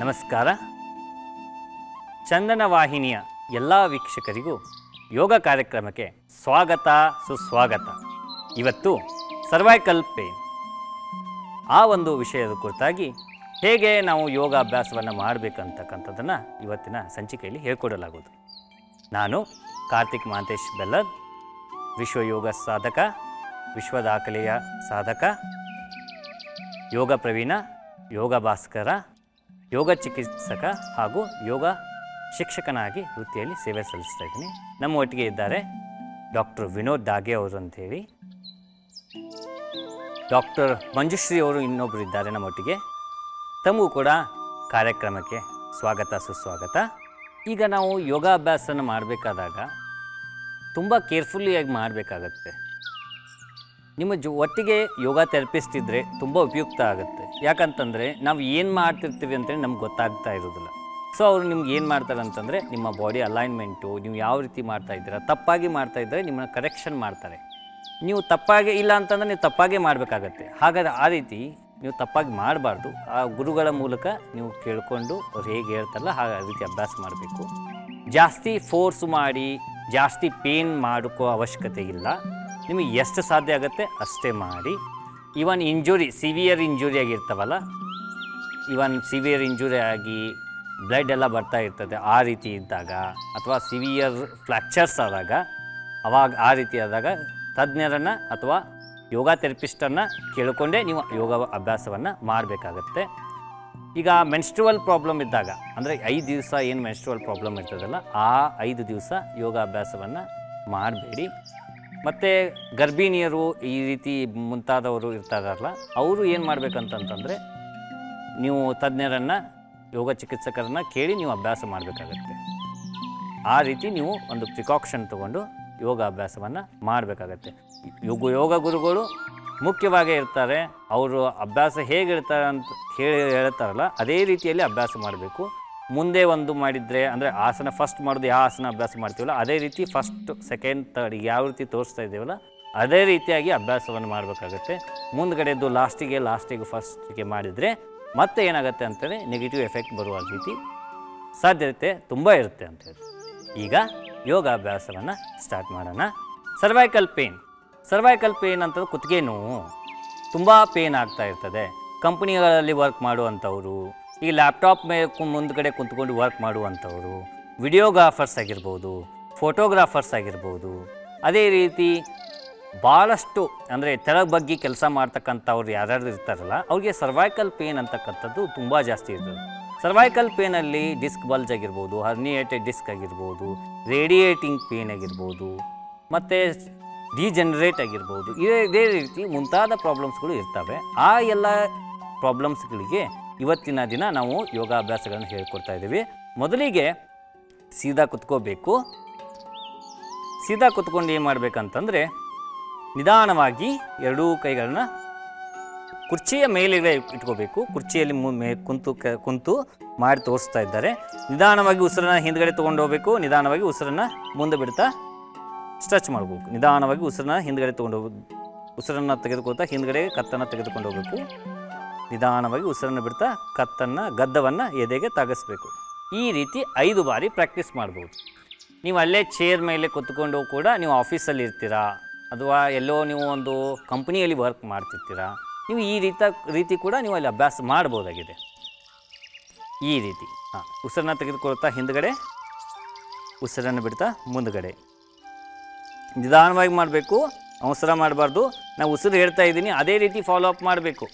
ನಮಸ್ಕಾರ. ಚಂದನ ವಾಹಿನಿಯ ಎಲ್ಲ ವೀಕ್ಷಕರಿಗೂ ಯೋಗ ಕಾರ್ಯಕ್ರಮಕ್ಕೆ ಸ್ವಾಗತ ಸುಸ್ವಾಗತ. ಇವತ್ತು ಸರ್ವೈಕಲ್ ಪೇನ್ ಆ ಒಂದು ವಿಷಯದ ಕುರಿತಾಗಿ ಹೇಗೆ ನಾವು ಯೋಗ ಅಭ್ಯಾಸವನ್ನು ಮಾಡಬೇಕಂತಕ್ಕಂಥದ್ದನ್ನು ಇವತ್ತಿನ ಸಂಚಿಕೆಯಲ್ಲಿ ಹೇಳ್ಕೊಡಲಾಗುವುದು. ನಾನು ಕಾರ್ತಿಕ್ ಮಹಾಂತೇಶ್ ಬೆಲ್ಲದ್, ವಿಶ್ವ ಯೋಗ ಸಾಧಕ, ವಿಶ್ವ ದಾಖಲೆಯ ಸಾಧಕ, ಯೋಗ ಪ್ರವೀಣ, ಯೋಗ ಭಾಸ್ಕರ, ಯೋಗ ಚಿಕಿತ್ಸಕ ಹಾಗೂ ಯೋಗ ಶಿಕ್ಷಕನಾಗಿ ವೃತ್ತಿಯಲ್ಲಿ ಸೇವೆ ಸಲ್ಲಿಸ್ತಾ ಇದ್ದೀನಿ. ನಮ್ಮ ಒಟ್ಟಿಗೆ ಇದ್ದಾರೆ ಡಾಕ್ಟರ್ ವಿನೋದ್ ದಾಗೆ ಅವರು ಅಂಥೇಳಿ, ಡಾಕ್ಟರ್ ಮಂಜುಶ್ರೀ ಅವರು ಇನ್ನೊಬ್ಬರು ಇದ್ದಾರೆ ನಮ್ಮೊಟ್ಟಿಗೆ. ತಮಗೂ ಕೂಡ ಕಾರ್ಯಕ್ರಮಕ್ಕೆ ಸ್ವಾಗತ ಸುಸ್ವಾಗತ. ಈಗ ನಾವು ಯೋಗಾಭ್ಯಾಸನ ಮಾಡಬೇಕಾದಾಗ ತುಂಬ ಕೇರ್ಫುಲ್ಲಿಯಾಗಿ ಮಾಡಬೇಕಾಗತ್ತೆ. ನಿಮ್ಮ ಒಟ್ಟಿಗೆ ಯೋಗ ಥೆರಪಿಸ್ಟ್ ಇದ್ದರೆ ತುಂಬ ಉಪಯುಕ್ತ ಆಗುತ್ತೆ. ಯಾಕಂತಂದರೆ ನಾವು ಏನು ಮಾಡ್ತಿರ್ತೀವಿ ಅಂತೇಳಿ ನಮ್ಗೆ ಗೊತ್ತಾಗ್ತಾ ಇರೋದಿಲ್ಲ. ಸೊ ಅವರು ನಿಮ್ಗೆ ಏನು ಮಾಡ್ತಾರೆ ಅಂತಂದರೆ ನಿಮ್ಮ ಬಾಡಿ ಅಲೈನ್ಮೆಂಟು, ನೀವು ಯಾವ ರೀತಿ ಮಾಡ್ತಾಯಿದ್ದೀರಾ, ತಪ್ಪಾಗಿ ಮಾಡ್ತಾಯಿದ್ದರೆ ನಿಮ್ಮನ್ನ ಕರೆಕ್ಷನ್ ಮಾಡ್ತಾರೆ. ನೀವು ತಪ್ಪಾಗಿ ಇಲ್ಲ ಅಂತಂದರೆ ನೀವು ತಪ್ಪಾಗೆ ಮಾಡಬೇಕಾಗತ್ತೆ. ಹಾಗಾದರೆ ಆ ರೀತಿ ನೀವು ತಪ್ಪಾಗಿ ಮಾಡಬಾರ್ದು. ಆ ಗುರುಗಳ ಮೂಲಕ ನೀವು ಕೇಳಿಕೊಂಡು ಅವ್ರು ಹೇಗೆ ಹೇಳ್ತಾರಲ್ಲ ಆ ರೀತಿ ಅಭ್ಯಾಸ ಮಾಡಬೇಕು. ಜಾಸ್ತಿ ಫೋರ್ಸ್ ಮಾಡಿ ಜಾಸ್ತಿ ಪೇನ್ ಮಾಡೋಕ್ಕೋ ಅವಶ್ಯಕತೆ ಇಲ್ಲ. ನಿಮಗೆ ಎಷ್ಟು ಸಾಧ್ಯ ಆಗುತ್ತೆ ಅಷ್ಟೇ ಮಾಡಿ. ಇವನ್ ಸಿವಿಯರ್ ಇಂಜುರಿ ಆಗಿರ್ತಾವಲ್ಲ, ಸಿವಿಯರ್ ಇಂಜುರಿ ಆಗಿ ಬ್ಲಡ್ ಎಲ್ಲ ಬರ್ತಾ ಇರ್ತದೆ, ಆ ರೀತಿ ಇದ್ದಾಗ ಅಥವಾ ಸಿವಿಯರ್ ಫ್ರ್ಯಾಕ್ಚರ್ಸ್ ಆದಾಗ, ಅವಾಗ ಆ ರೀತಿ ಆದಾಗ ತಜ್ಞರನ್ನು ಅಥವಾ ಯೋಗ ಥೆರಪಿಸ್ಟನ್ನು ಕೇಳಿಕೊಂಡೇ ನೀವು ಯೋಗ ಅಭ್ಯಾಸವನ್ನು ಮಾಡಬೇಕಾಗತ್ತೆ. ಈಗ ಮೆನ್ಸ್ಟ್ರುವಲ್ ಪ್ರಾಬ್ಲಮ್ ಇದ್ದಾಗ, ಅಂದರೆ 5 ದಿವಸ ಏನು ಮೆನ್ಸ್ಟ್ರುವಲ್ ಪ್ರಾಬ್ಲಮ್ ಇರ್ತದಲ್ಲ, ಆ 5 ದಿವಸ ಯೋಗ ಅಭ್ಯಾಸವನ್ನು ಮಾಡಬೇಡಿ. ಮತ್ತು ಗರ್ಭಿಣಿಯರು ಈ ರೀತಿ ಮುಂತಾದವರು ಇರ್ತಾರಲ್ಲ, ಅವರು ಏನು ಮಾಡಬೇಕಂತಂತಂದರೆ ನೀವು ತಜ್ಞರನ್ನು, ಯೋಗ ಚಿಕಿತ್ಸಕರನ್ನು ಕೇಳಿ ನೀವು ಅಭ್ಯಾಸ ಮಾಡಬೇಕಾಗತ್ತೆ. ಆ ರೀತಿ ನೀವು ಒಂದು ಪ್ರಿಕಾಕ್ಷನ್ ತೊಗೊಂಡು ಯೋಗ ಅಭ್ಯಾಸವನ್ನು ಮಾಡಬೇಕಾಗತ್ತೆ. ಯೋಗ ಗುರುಗಳು ಮುಖ್ಯವಾಗೇ ಇರ್ತಾರೆ. ಅವರು ಅಭ್ಯಾಸ ಹೇಗೆ ಇರ್ತಾರೆ ಅಂತ ಹೇಳ್ತಾರಲ್ಲ, ಅದೇ ರೀತಿಯಲ್ಲಿ ಅಭ್ಯಾಸ ಮಾಡಬೇಕು. ಮುಂದೆ ಒಂದು ಮಾಡಿದರೆ, ಅಂದರೆ ಆಸನ ಫಸ್ಟ್ ಮಾಡೋದು ಯಾವ ಆಸನ ಅಭ್ಯಾಸ ಮಾಡ್ತೀವಲ್ಲ ಅದೇ ರೀತಿ ಫಸ್ಟ್ ಸೆಕೆಂಡ್ ಥರ್ಡ್ ಯಾವ ರೀತಿ ತೋರಿಸ್ತಾ ಇದ್ದೀವಲ್ಲ ಅದೇ ರೀತಿಯಾಗಿ ಅಭ್ಯಾಸವನ್ನು ಮಾಡಬೇಕಾಗತ್ತೆ. ಮುಂದ್ಗಡೆದ್ದು ಲಾಸ್ಟಿಗೆ ಫಸ್ಟಿಗೆ ಮಾಡಿದರೆ ಮತ್ತೆ ಏನಾಗುತ್ತೆ ಅಂತಂದರೆ ನೆಗೆಟಿವ್ ಎಫೆಕ್ಟ್ ಬರುವ ರೀತಿ ಸಾಧ್ಯತೆ ತುಂಬ ಇರುತ್ತೆ ಅಂತೇಳಿ. ಈಗ ಯೋಗಾಭ್ಯಾಸವನ್ನು ಸ್ಟಾರ್ಟ್ ಮಾಡೋಣ. ಸರ್ವೈಕಲ್ ಪೇನ್ ಅಂತ ಕುತ್ತಿಗೆ ನೋವು, ತುಂಬ ಪೇನ್ ಆಗ್ತಾ ಇರ್ತದೆ. ಕಂಪ್ನಿಗಳಲ್ಲಿ ವರ್ಕ್ ಮಾಡುವಂಥವರು, ಈ ಲ್ಯಾಪ್ಟಾಪ್ ಮುಂದ್ಗಡೆ ಕುಂತ್ಕೊಂಡು ವರ್ಕ್ ಮಾಡುವಂಥವರು, ವಿಡಿಯೋಗ್ರಾಫರ್ಸ್ ಆಗಿರ್ಬೋದು, ಫೋಟೋಗ್ರಾಫರ್ಸ್ ಆಗಿರ್ಬೋದು, ಅದೇ ರೀತಿ ಭಾಳಷ್ಟು ಅಂದರೆ ತೆಳಗೆ ಬಗ್ಗೆ ಕೆಲಸ ಮಾಡ್ತಕ್ಕಂಥವ್ರು ಯಾರ್ಯಾರು ಇರ್ತಾರಲ್ಲ ಅವ್ರಿಗೆ ಸರ್ವೈಕಲ್ ಪೇನ್ ಅಂತಕ್ಕಂಥದ್ದು ತುಂಬ ಜಾಸ್ತಿ ಇರ್ತದೆ. ಸರ್ವೈಕಲ್ ಪೇನಲ್ಲಿ ಡಿಸ್ಕ್ ಬಲ್ಜ್ ಆಗಿರ್ಬೋದು, ಹರ್ನಿಯೇಟೆಡ್ ಡಿಸ್ಕ್ ಆಗಿರ್ಬೋದು, ರೇಡಿಯೇಟಿಂಗ್ ಪೇನ್ ಆಗಿರ್ಬೋದು, ಮತ್ತು ಡಿಜೆನರೇಟ್ ಆಗಿರ್ಬೋದು, ಇದೇ ರೀತಿ ಮುಂತಾದ ಪ್ರಾಬ್ಲಮ್ಸ್ಗಳು ಇರ್ತವೆ. ಆ ಎಲ್ಲ ಪ್ರಾಬ್ಲಮ್ಸ್ಗಳಿಗೆ ಇವತ್ತಿನ ದಿನ ನಾವು ಯೋಗಾಭ್ಯಾಸಗಳನ್ನು ಹೇಳ್ಕೊಡ್ತಾ ಇದ್ದೀವಿ. ಮೊದಲಿಗೆ ಸೀದಾ ಕುತ್ಕೋಬೇಕು. ಸೀದಾ ಕುತ್ಕೊಂಡು ಏನು ಮಾಡಬೇಕಂತಂದರೆ, ನಿಧಾನವಾಗಿ ಎರಡೂ ಕೈಗಳನ್ನ ಕುರ್ಚಿಯ ಮೇಲೆ ಇಟ್ಕೋಬೇಕು. ಕುರ್ಚಿಯಲ್ಲಿ ಕುಂತು ಮಾಡಿ ತೋರಿಸ್ತಾ ಇದ್ದಾರೆ. ನಿಧಾನವಾಗಿ ಉಸಿರನ್ನು ಹಿಂದ್ಗಡೆ ತೊಗೊಂಡು ಹೋಗಬೇಕು. ನಿಧಾನವಾಗಿ ಉಸಿರನ್ನು ಮುಂದೆ ಬಿಡ್ತಾ ಸ್ಟ್ರೆಚ್ ಮಾಡಬೇಕು. ನಿಧಾನವಾಗಿ ಉಸಿರನ್ನ ಹಿಂದ್ಗಡೆ ತೊಗೊಂಡು ಉಸಿರನ್ನು ತೆಗೆದುಕೊಳ್ತಾ ಹಿಂದ್ಗಡೆ ಕತ್ತನ್ನು ತೆಗೆದುಕೊಂಡು ಹೋಗಬೇಕು. ನಿಧಾನವಾಗಿ ಉಸಿರನ್ನು ಬಿಡ್ತಾ ಗದ್ದವನ್ನು ಎದೆಗೆ ತಾಗಿಸ್ಬೇಕು. ಈ ರೀತಿ 5 ಬಾರಿ ಪ್ರಾಕ್ಟೀಸ್ ಮಾಡ್ಬೋದು. ನೀವು ಅಲ್ಲೇ ಚೇರ್ ಮೇಲೆ ಕೂತ್ಕೊಂಡು ಕೂಡ ನೀವು ಆಫೀಸಲ್ಲಿ ಇರ್ತೀರಾ ಅಥವಾ ಎಲ್ಲೋ ನೀವು ಒಂದು ಕಂಪ್ನಿಯಲ್ಲಿ ವರ್ಕ್ ಮಾಡ್ತಿರ್ತೀರಾ, ನೀವು ಈ ರೀತಿ ಕೂಡ ನೀವು ಅಲ್ಲಿ ಅಭ್ಯಾಸ ಮಾಡ್ಬೋದಾಗಿದೆ. ಈ ರೀತಿ ಉಸಿರನ್ನ ತೆಗೆದುಕೊಳ್ತಾ ಹಿಂದ್ಗಡೆ, ಉಸಿರನ್ನು ಬಿಡ್ತಾ ಮುಂದ್ಗಡೆ, ನಿಧಾನವಾಗಿ ಮಾಡಬೇಕು. ಅವಸರ ಮಾಡಬಾರ್ದು. ನಾವು ಉಸಿರು ಹೇಳ್ತಾ ಇದ್ದೀನಿ ಅದೇ ರೀತಿ ಫಾಲೋ ಅಪ್ ಮಾಡಬೇಕು,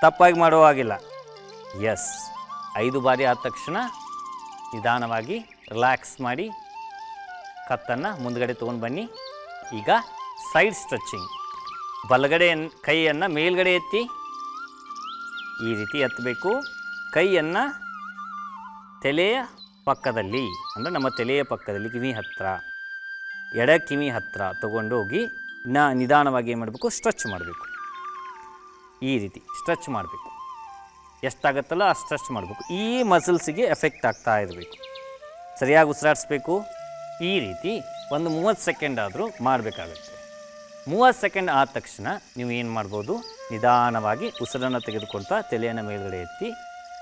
ತಪ್ಪಾಗಿ ಮಾಡೋ ಹಾಗಿಲ್ಲ. 5 ಬಾರಿ ಆದ ತಕ್ಷಣ ನಿಧಾನವಾಗಿ ರಿಲ್ಯಾಕ್ಸ್ ಮಾಡಿ ಕತ್ತನ್ನು ಮುಂದ್ಗಡೆ ತೊಗೊಂಡು ಬನ್ನಿ. ಈಗ ಸೈಡ್ ಸ್ಟ್ರೆಚಿಂಗ್. ಬಲಗಡೆ ಕೈಯನ್ನು ಮೇಲ್ಗಡೆ ಎತ್ತಿ ಈ ರೀತಿ ಎತ್ತಬೇಕು. ಕೈಯನ್ನು ತಲೆಯ ಪಕ್ಕದಲ್ಲಿ, ಅಂದರೆ ನಮ್ಮ ತಲೆಯ ಪಕ್ಕದಲ್ಲಿ ಕಿವಿ ಹತ್ತಿರ, ಎಡ ಕಿವಿ ಹತ್ತಿರ ತೊಗೊಂಡೋಗಿ ನಿಧಾನವಾಗಿ ಏನು ಮಾಡಬೇಕು, ಸ್ಟ್ರೆಚ್ ಮಾಡಬೇಕು. ಈ ರೀತಿ ಸ್ಟ್ರೆಚ್ ಮಾಡಬೇಕು. ಎಷ್ಟಾಗತ್ತಲ್ಲ ಆ ಸ್ಟ್ರೆಚ್ ಮಾಡಬೇಕು. ಈ ಮಸಲ್ಸಿಗೆ ಎಫೆಕ್ಟ್ ಆಗ್ತಾ ಇರಬೇಕು. ಸರಿಯಾಗಿ ಉಸಿರಾಡಿಸ್ಬೇಕು. ಈ ರೀತಿ ಒಂದು 30 ಸೆಕೆಂಡ್ ಆದರೂ ಮಾಡಬೇಕಾಗುತ್ತೆ. 30 ಸೆಕೆಂಡ್ ಆದ ತಕ್ಷಣ ನೀವು ಏನು ಮಾಡ್ಬೋದು, ನಿಧಾನವಾಗಿ ಉಸಿರನ್ನು ತೆಗೆದುಕೊಳ್ತಾ ತಲೆಯನ್ನು ಮೇಲ್ಗಡೆ ಎತ್ತಿ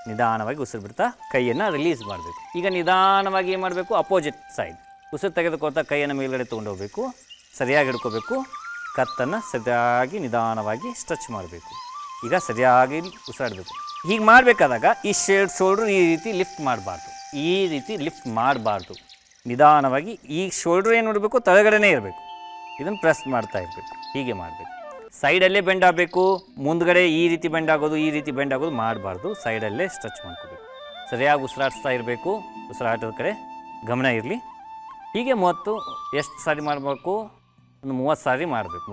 ನಿಧಾನವಾಗಿ ಉಸಿರು ಬಿಡ್ತಾ ಕೈಯನ್ನು ರಿಲೀಸ್ ಮಾಡಬೇಕು. ಈಗ ನಿಧಾನವಾಗಿ ಏನು ಮಾಡಬೇಕು, ಅಪೋಸಿಟ್ ಸೈಡ್ ಉಸಿರು ತೆಗೆದುಕೊಳ್ತಾ ಕೈಯನ್ನು ಮೇಲ್ಗಡೆ ತೊಗೊಂಡು ಹೋಗಬೇಕು. ಸರಿಯಾಗಿ ಹಿಡ್ಕೋಬೇಕು. ಕತ್ತನ್ನು ಸರಿಯಾಗಿ ನಿಧಾನವಾಗಿ ಸ್ಟ್ರೆಚ್ ಮಾಡಬೇಕು. ಈಗ ಸರಿಯಾಗಿ ಉಸಿರಾಡಬೇಕು. ಹೀಗೆ ಮಾಡಬೇಕಾದಾಗ ಈ ಶೋಲ್ಡ್ರ್ ಈ ರೀತಿ ಲಿಫ್ಟ್ ಮಾಡಬಾರ್ದು, ಈ ರೀತಿ ಲಿಫ್ಟ್ ಮಾಡಬಾರ್ದು. ನಿಧಾನವಾಗಿ ಈ ಶೋಲ್ಡ್ರ್ ಏನು ಮಾಡಬೇಕು, ತಳಗಡೆನೇ ಇರಬೇಕು. ಇದನ್ನು ಪ್ರೆಸ್ ಮಾಡ್ತಾ ಇರಬೇಕು. ಹೀಗೆ ಮಾಡಬೇಕು. ಸೈಡಲ್ಲೇ ಬೆಂಡ್ ಆಗಬೇಕು. ಮುಂದ್ಗಡೆ ಈ ರೀತಿ ಬೆಂಡ್ ಆಗೋದು, ಈ ರೀತಿ ಬೆಂಡ್ ಆಗೋದು ಮಾಡಬಾರ್ದು. ಸೈಡಲ್ಲೇ ಸ್ಟ್ರೆಚ್ ಮಾಡ್ಕೋಬೇಕು. ಸರಿಯಾಗಿ ಉಸಿರಾಡಿಸ್ತಾ ಇರಬೇಕು. ಉಸಿರಾಟದ ಕಡೆ ಗಮನ ಇರಲಿ. ಹೀಗೆ ಎಷ್ಟು ಸಾರಿ ಮಾಡಬೇಕು, ಒಂದು 30 ಸಾರಿ ಮಾಡಬೇಕು.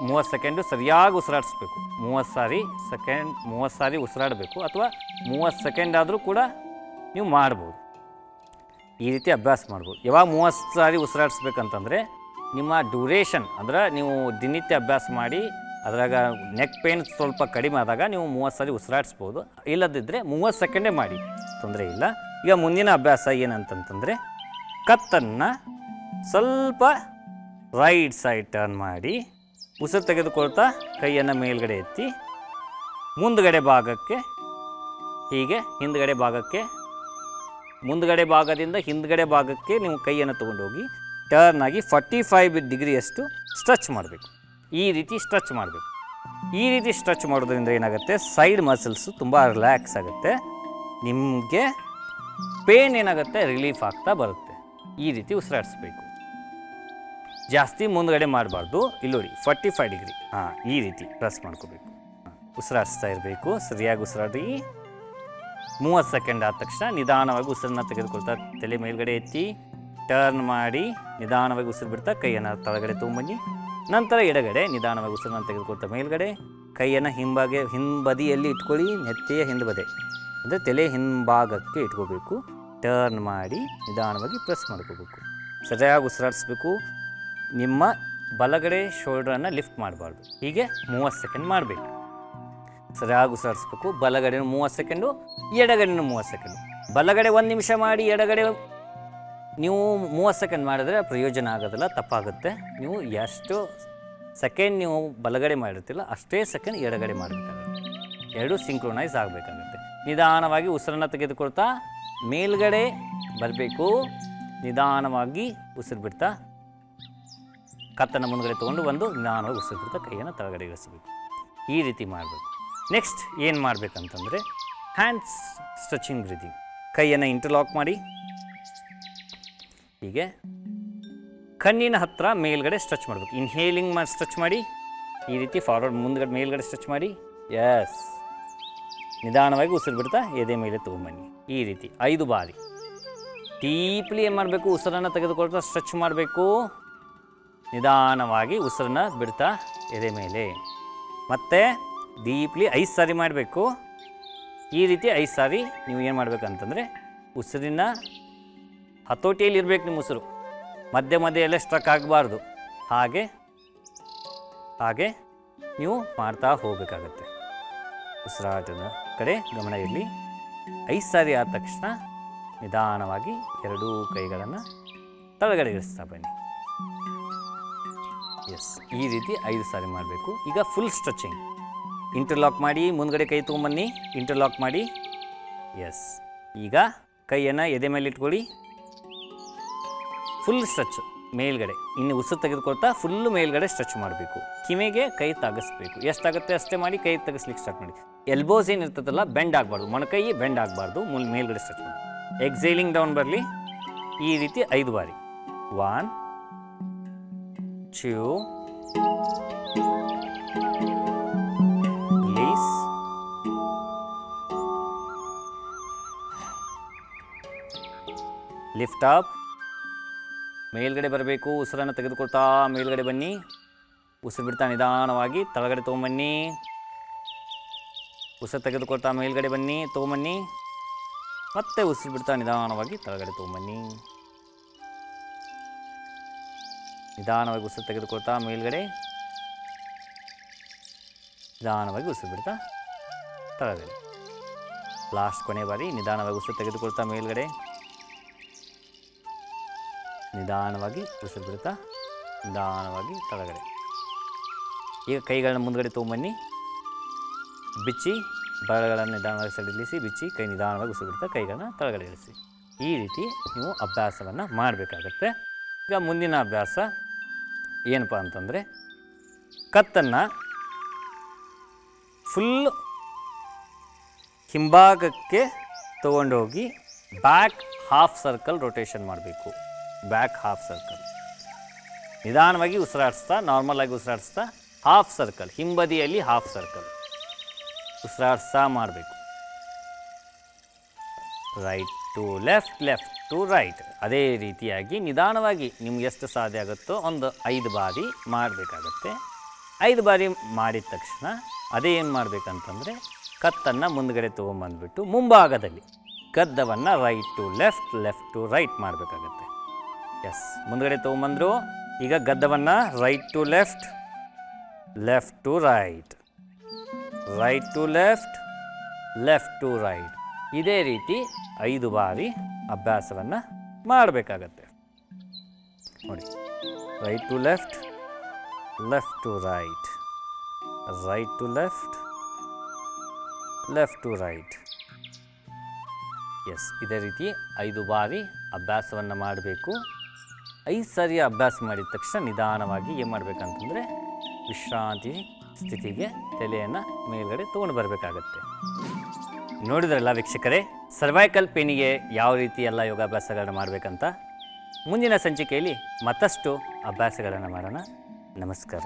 30 ಸೆಕೆಂಡು ಸರಿಯಾಗಿ ಉಸಿರಾಡಿಸ್ಬೇಕು. 30 ಸಾರಿ ಉಸಿರಾಡಬೇಕು. ಅಥವಾ 30 ಸೆಕೆಂಡ್ ಆದರೂ ಕೂಡ ನೀವು ಮಾಡ್ಬೋದು. ಈ ರೀತಿ ಅಭ್ಯಾಸ ಮಾಡ್ಬೋದು. ಯಾವಾಗ 30 ಸಾರಿ ಉಸಿರಾಡಿಸ್ಬೇಕಂತಂದರೆ ನಿಮ್ಮ ಡ್ಯೂರೇಷನ್ ಅಂದರೆ ನೀವು ದಿನನಿತ್ಯ ಅಭ್ಯಾಸ ಮಾಡಿ ಅದರಾಗ ನೆಕ್ ಪೇನ್ ಸ್ವಲ್ಪ ಕಡಿಮೆ ಆದಾಗ ನೀವು 30 ಸಾರಿ ಉಸಿರಾಡಿಸ್ಬೋದು. ಇಲ್ಲದಿದ್ದರೆ 30 ಸೆಕೆಂಡೇ ಮಾಡಿ, ತೊಂದರೆ ಇಲ್ಲ. ಈಗ ಮುಂದಿನ ಅಭ್ಯಾಸ ಏನಂತಂತಂದರೆ ಕತ್ತನ್ನು ಸ್ವಲ್ಪ ರೈಟ್ ಸೈಡ್ ಟರ್ನ್ ಮಾಡಿ ಉಸಿರು ತೆಗೆದುಕೊಳ್ತಾ ಕೈಯನ್ನು ಮೇಲ್ಗಡೆ ಎತ್ತಿ ಮುಂದುಗಡೆ ಭಾಗಕ್ಕೆ, ಹೀಗೆ ಹಿಂದ್ಗಡೆ ಭಾಗಕ್ಕೆ, ಮುಂದುಗಡೆ ಭಾಗದಿಂದ ಹಿಂದ್ಗಡೆ ಭಾಗಕ್ಕೆ ನೀವು ಕೈಯನ್ನು ತೊಗೊಂಡೋಗಿ ಟರ್ನ್ ಆಗಿ 45 ಡಿಗ್ರಿಯಷ್ಟು ಸ್ಟ್ರೆಚ್ ಮಾಡಬೇಕು. ಈ ರೀತಿ ಸ್ಟ್ರೆಚ್ ಮಾಡಬೇಕು. ಈ ರೀತಿ ಸ್ಟ್ರೆಚ್ ಮಾಡೋದ್ರಿಂದ ಏನಾಗುತ್ತೆ, ಸೈಡ್ ಮಸಲ್ಸು ತುಂಬ ರಿಲ್ಯಾಕ್ಸ್ ಆಗುತ್ತೆ. ನಿಮಗೆ ಪೇನ್ ಏನಾಗುತ್ತೆ, ರಿಲೀಫ್ ಆಗ್ತಾ ಬರುತ್ತೆ. ಈ ರೀತಿ ಉಸಿರಾಡಿಸ್ಬೇಕು. ಜಾಸ್ತಿ ಮುಂದುಗಡೆ ಮಾಡಬಾರ್ದು. ಇಲ್ಲಿ ನೋಡಿ 45 ಡಿಗ್ರಿ, ಈ ರೀತಿ ಪ್ರೆಸ್ ಮಾಡ್ಕೋಬೇಕು. ಉಸಿರಾಡಿಸ್ತಾ ಇರಬೇಕು. ಸರಿಯಾಗಿ ಉಸಿರಾಡಿ 30 ಸೆಕೆಂಡ್ ಆದ ತಕ್ಷಣ ನಿಧಾನವಾಗಿ ಉಸಿರನ್ನ ತೆಗೆದುಕೊಳ್ತಾ ತಲೆ ಮೇಲ್ಗಡೆ ಎತ್ತಿ ಟರ್ನ್ ಮಾಡಿ ನಿಧಾನವಾಗಿ ಉಸಿರು ಬಿಡ್ತಾ ಕೈಯನ್ನು ತಳಗಡೆ ತೊಗೊಂಬನ್ನಿ. ನಂತರ ಎಡಗಡೆ ನಿಧಾನವಾಗಿ ಉಸಿರನ್ನ ತೆಗೆದುಕೊಳ್ತಾ ಮೇಲ್ಗಡೆ ಕೈಯನ್ನು ಹಿಂಬದಿಯಲ್ಲಿ ಇಟ್ಕೊಳ್ಳಿ. ನೆತ್ತೆಯ ಹಿಂಬದಿ ಅಂದರೆ ತಲೆ ಹಿಂಭಾಗಕ್ಕೆ ಇಟ್ಕೋಬೇಕು. ಟರ್ನ್ ಮಾಡಿ ನಿಧಾನವಾಗಿ ಪ್ರೆಸ್ ಮಾಡ್ಕೋಬೇಕು. ಸರಿಯಾಗಿ ಉಸಿರಾಡಿಸ್ಬೇಕು. ನಿಮ್ಮ ಬಲಗಡೆ ಶೋಲ್ಡ್ರನ್ನು ಲಿಫ್ಟ್ ಮಾಡಬಾರ್ದು. ಹೀಗೆ 30 ಸೆಕೆಂಡ್ ಮಾಡಬೇಕು. ಸರಿಯಾಗಿ ಉಸಿರಾಡಿಸ್ಬೇಕು. ಬಲಗಡೆ 30 ಸೆಕೆಂಡು, ಎಡಗಡೆನೂ 30 ಸೆಕೆಂಡು. ಬಲಗಡೆ 1 ನಿಮಿಷ ಮಾಡಿ, ಎಡಗಡೆ ನೀವು 30 ಸೆಕೆಂಡ್ ಮಾಡಿದ್ರೆ ಪ್ರಯೋಜನ ಆಗೋದಿಲ್ಲ, ತಪ್ಪಾಗುತ್ತೆ. ನೀವು ಎಷ್ಟು ಸೆಕೆಂಡ್ ನೀವು ಬಲಗಡೆ ಮಾಡಿರ್ತಿಲ್ಲ ಅಷ್ಟೇ ಸೆಕೆಂಡ್ ಎಡಗಡೆ ಮಾಡಬೇಕಾಗುತ್ತೆ. ಎರಡೂ ಸಿಂಕ್ರೊನೈಸ್ ಆಗಬೇಕಾಗುತ್ತೆ. ನಿಧಾನವಾಗಿ ಉಸಿರನ್ನು ತೆಗೆದುಕೊಳ್ತಾ ಮೇಲ್ಗಡೆ ಬರಬೇಕು. ನಿಧಾನವಾಗಿ ಉಸಿರು ಬಿಡ್ತಾ ಕತ್ತನ್ನು ಮುಂದ್ಗಡೆ ತೊಗೊಂಡು ನಿಧಾನವಾಗಿ ಉಸಿರು ಬಿಡ್ತಾ ಕೈಯನ್ನು ತಳಗಡೆ ಇಳಿಸಬೇಕು. ಈ ರೀತಿ ಮಾಡಬೇಕು. ನೆಕ್ಸ್ಟ್ ಏನು ಮಾಡಬೇಕಂತಂದರೆ ಹ್ಯಾಂಡ್ಸ್ ಸ್ಟ್ರೆಚಿಂಗ್ ಬ್ರೀದಿಂಗ್. ಕೈಯನ್ನು ಇಂಟರ್ಲಾಕ್ ಮಾಡಿ ಹೀಗೆ ಕಣ್ಣಿನ ಹತ್ತಿರ ಮೇಲ್ಗಡೆ ಸ್ಟ್ರೆಚ್ ಮಾಡಬೇಕು. ಇನ್ಹೇಲಿಂಗ್ ಮಾಡಿ ಸ್ಟ್ರೆಚ್ ಮಾಡಿ. ಈ ರೀತಿ ಫಾರ್ವರ್ಡ್ ಮುಂದ್ಗಡೆ ಮೇಲ್ಗಡೆ ಸ್ಟ್ರೆಚ್ ಮಾಡಿ. ಎಸ್, ನಿಧಾನವಾಗಿ ಉಸಿರು ಬಿಡ್ತಾ ಎದೆ ಮೇಲೆ ತೊಗೊಂಬನ್ನಿ. ಈ ರೀತಿ 5 ಬಾರಿ ಡೀಪ್ಲಿ ಏನು ಮಾಡಬೇಕು, ಉಸಿರನ್ನು ತೆಗೆದುಕೊಳ್ತಾ ಸ್ಟ್ರೆಚ್ ಮಾಡಬೇಕು. ನಿಧಾನವಾಗಿ ಉಸಿರನ್ನು ಬಿಡ್ತಾ ಎದೆ ಮೇಲೆ ಮತ್ತು ಡೀಪ್ಲಿ 5 ಸಾರಿ ಮಾಡಬೇಕು. ಈ ರೀತಿ 5 ಸಾರಿ ನೀವು ಏನು ಮಾಡಬೇಕಂತಂದರೆ ಉಸಿರಿನ ಹತೋಟಿಯಲ್ಲಿ ಇರಬೇಕು. ನಿಮ್ಮ ಉಸಿರು ಮಧ್ಯೆ ಎಲ್ಲ ಸ್ಟ್ರಕ್ ಆಗಬಾರ್ದು. ಹಾಗೆ ನೀವು ಮಾಡ್ತಾ ಹೋಗಬೇಕಾಗತ್ತೆ. ಉಸಿರಾಟದ ಕಡೆ ಗಮನ ಇರಲಿ. 5 ಸಾರಿ ಆದ ತಕ್ಷಣ ನಿಧಾನವಾಗಿ 2 ಕೈಗಳನ್ನು ತಳಗಡೆ ಇಳಿಸ್ತಾ ಬನ್ನಿ. ಎಸ್, ಈ ರೀತಿ 5 ಸಾರಿ ಮಾಡಬೇಕು. ಈಗ ಫುಲ್ ಸ್ಟ್ರೆಚಿಂಗ್. ಇಂಟರ್ಲಾಕ್ ಮಾಡಿ ಮುಂದ್ಗಡೆ ಕೈ ತೊಗೊಂಬನ್ನಿ. ಇಂಟರ್ಲಾಕ್ ಮಾಡಿ. ಎಸ್, ಈಗ ಕೈಯನ್ನು ಎದೆ ಮೇಲೆ ಇಟ್ಕೊಳ್ಳಿ. ಫುಲ್ ಸ್ಟ್ರೆಚ್ ಮೇಲ್ಗಡೆ. ಇನ್ನು ಉಸಿರು ತೆಗೆದುಕೊಳ್ತಾ ಫುಲ್ಲು ಮೇಲ್ಗಡೆ ಸ್ಟ್ರೆಚ್ ಮಾಡಬೇಕು. ಕಿವಿಗೆ ಕೈ ತಗಸ್ಬೇಕು. ಎಷ್ಟಾಗುತ್ತೆ ಅಷ್ಟೇ ಮಾಡಿ ಕೈ ತೆಗಿಸ್ಲಿಕ್ಕೆ ಸ್ಟಾರ್ಟ್ ಮಾಡಿ. ಎಲ್ಬೋಸ್ ಏನಿರ್ತದಲ್ಲ ಬೆಂಡ್ ಆಗಬಾರ್ದು. ಮೊಣಕೈ ಬೆಂಡ್ ಆಗಬಾರ್ದು. ಮೇಲ್ಗಡೆ ಸ್ಟ್ರೆಚ್ ಮಾಡಿ. ಎಕ್ಸೇಲಿಂಗ್ ಡೌನ್ ಬರಲಿ. ಈ ರೀತಿ 5 ಬಾರಿ. 1 2 ರಿಲೀಸ್. Lift up. ಮೇಲ್ಗಡೆ ಬರಬೇಕು. ಉಸಿರನ್ನು ತೆಗೆದುಕೊಳ್ತಾ ಮೇಲ್ಗಡೆ ಬನ್ನಿ. ಉಸಿರು ಬಿಡ್ತಾ ನಿಧಾನವಾಗಿ ತಳಗಡೆ ತೊಗೊಂಬನ್ನಿ. ಉಸಿರು ತೆಗೆದುಕೊಳ್ತಾ ಮೇಲ್ಗಡೆ ಬನ್ನಿ, ತೊಗೊಂಬನ್ನಿ. ಮತ್ತೆ ಉಸಿರು ಬಿಡ್ತಾ ನಿಧಾನವಾಗಿ ತಳಗಡೆ ತೊಗೊಂಬನ್ನಿ. ನಿಧಾನವಾಗಿ ಉಸಿರು ತೆಗೆದುಕೊಳ್ತಾ ಮೇಲ್ಗಡೆ, ನಿಧಾನವಾಗಿ ಉಸಿರು ಬಿಡ್ತಾ ತಳಗಡೆ. ಲಾಸ್ಟ್ ಕೊನೆ ಬಾರಿ. ನಿಧಾನವಾಗಿ ಉಸಿರು ತೆಗೆದುಕೊಳ್ತಾ ಮೇಲ್ಗಡೆ, ನಿಧಾನವಾಗಿ ಉಸಿರು ಬಿಡ್ತಾ ನಿಧಾನವಾಗಿ ತಳಗಡೆ. ಈಗ ಕೈಗಳನ್ನ ಮುಂದ್ಗಡೆ ತೊಗೊಂಬನ್ನಿ, ಬಿಚ್ಚಿ, ಬೆರಳುಗಳನ್ನು ನಿಧಾನವಾಗಿ ಸಡಿಲಿಸಿ, ಬಿಚ್ಚಿ, ಕೈ ನಿಧಾನವಾಗಿ ಉಸಿರು ಕೈಗಳನ್ನ ಕೆಳಗಡೆ ಇಳಿಸಿ. ಈ ರೀತಿ ನೀವು ಅಭ್ಯಾಸವನ್ನು ಮಾಡಬೇಕಾಗತ್ತೆ. ಈಗ ಮುಂದಿನ ಅಭ್ಯಾಸ ಏನಪ್ಪ ಅಂತಂದರೆ, ಕತ್ತನ್ನು ಫುಲ್ಲು ಹಿಂಭಾಗಕ್ಕೆ ತೊಗೊಂಡೋಗಿ ಬ್ಯಾಕ್ ಹಾಫ್ ಸರ್ಕಲ್ ರೊಟೇಷನ್ ಮಾಡಬೇಕು. ಬ್ಯಾಕ್ ಹಾಫ್ ಸರ್ಕಲ್ ನಿಧಾನವಾಗಿ ಉಸಿರಾಡಿಸ್ತಾ, ನಾರ್ಮಲಾಗಿ ಉಸಿರಾಡಿಸ್ತಾ ಹಾಫ್ ಸರ್ಕಲ್, ಹಿಂಬದಿಯಲ್ಲಿ ಹಾಫ್ ಸರ್ಕಲ್ ಉಸಿರಾಡಿಸ್ತಾ ಮಾಡಬೇಕು. Right to left, left to right. ಅದೇ ರೀತಿಯಾಗಿ ನಿಧಾನವಾಗಿ ನಿಮ್ಗೆ ಎಷ್ಟು ಸಾಧ್ಯ ಆಗುತ್ತೋ ಒಂದು 5 ಬಾರಿ ಮಾಡಬೇಕಾಗತ್ತೆ. 5 ಬಾರಿ ಮಾಡಿದ ತಕ್ಷಣ ಅದೇ ಏನು ಮಾಡಬೇಕಂತಂದರೆ, ಕತ್ತನ್ನು ಮುಂದ್ಗಡೆ ತೊಗೊಂಬಂದ್ಬಿಟ್ಟು ಮುಂಭಾಗದಲ್ಲಿ ಗದ್ದವನ್ನು right to left, left to right ಮಾಡಬೇಕಾಗತ್ತೆ. ಎಸ್, ಮುಂದ್ಗಡೆ ತೊಗೊಂಬಂದರು. ಈಗ ಗದ್ದವನ್ನು right to left, left to right, right to left, left to right. ಇದೇ ರೀತಿ 5 ಬಾರಿ ಅಭ್ಯಾಸವನ್ನು ಮಾಡಬೇಕಾಗತ್ತೆ. ನೋಡಿ, right to left, left to right, right to left, left to right. Yes, ಇದೇ ರೀತಿ 5 ಬಾರಿ ಅಭ್ಯಾಸವನ್ನು ಮಾಡಬೇಕು. 5 ಸಾರಿ ಅಭ್ಯಾಸ ಮಾಡಿದ ತಕ್ಷಣ ನಿಧಾನವಾಗಿ ಏನು ಮಾಡಬೇಕಂತಂದರೆ, ವಿಶ್ರಾಂತಿ ಸ್ಥಿತಿಗೆ ತಲೆಯನ್ನು ಮೇಲ್ಗಡೆ ತೊಗೊಂಡು ಬರಬೇಕಾಗತ್ತೆ. ನೋಡಿದ್ರಲ್ಲ ವೀಕ್ಷಕರೇ, ಸರ್ವೈಕಲ್ ಪೇನಿಗೆ ಯಾವ ರೀತಿ ಎಲ್ಲ ಯೋಗಾಭ್ಯಾಸಗಳನ್ನ ಮಾಡಬೇಕಂತ. ಮುಂದಿನ ಸಂಚಿಕೆಯಲ್ಲಿ ಮತ್ತಷ್ಟು ಅಭ್ಯಾಸಗಳನ್ನು ಮಾಡೋಣ. ನಮಸ್ಕಾರ.